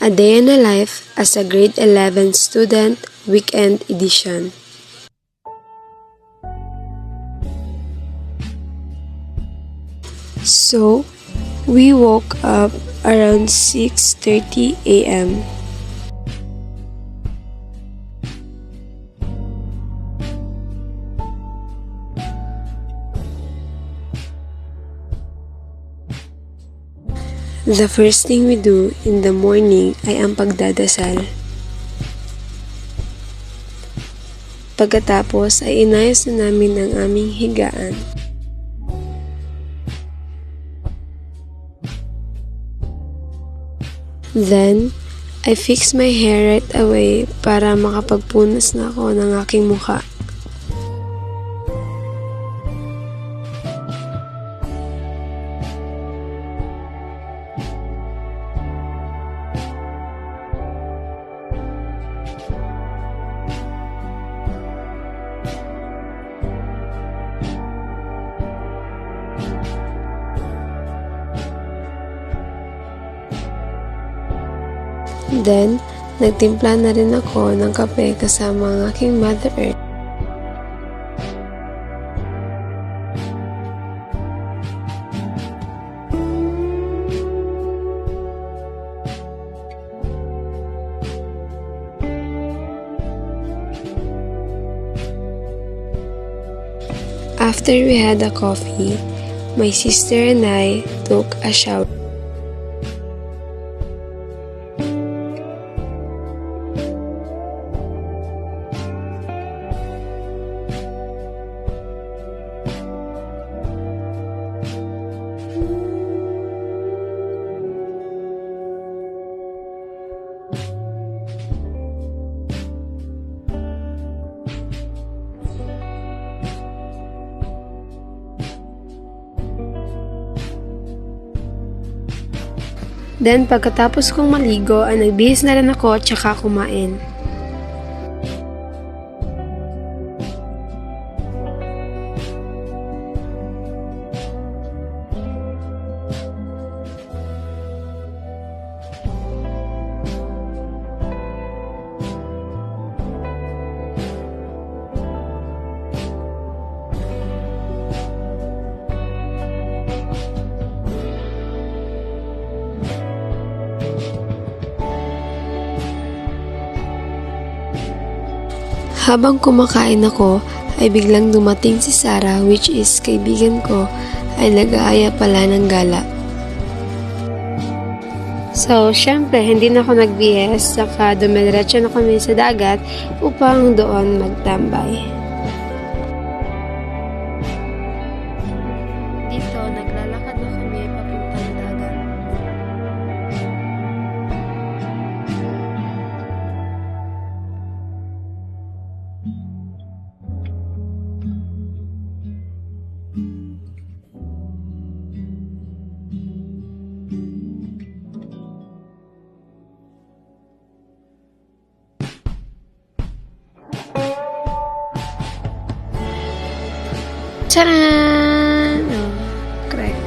A Day in a Life as a Grade 11 Student Weekend Edition. So, we woke up around 6:30 a.m. The first thing we do in the morning ay ang pagdadasal. Pagkatapos ay inayos na namin ang aming higaan. Then, I fix my hair right away para makapagpunas na ako ng aking mukha. Then, nagtimpla na rin ako ng kape kasama ang aking Mother Earth. After we had a coffee, my sister and I took a shower. Then, pagkatapos kong maligo, ay nagbihis na rin ako at saka kumain. Habang kumakain ako, ay biglang dumating si Sarah, which is kaibigan ko, ay nag-aaya pala ng gala. So, syempre, hindi na ako nag-BS, saka dumiretso na kami sa dagat upang doon magtambay. Dito, naglalakad na kami papuntang dagat. Tcharan! Oh, correct.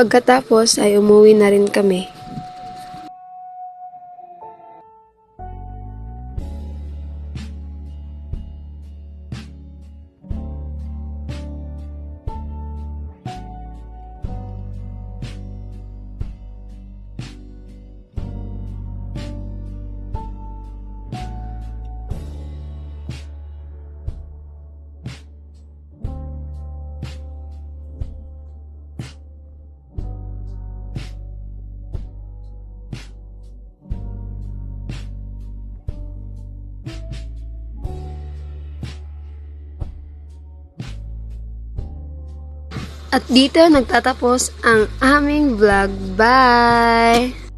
Pagkatapos ay umuwi na rin kami. At dito nagtatapos ang aming vlog. Bye!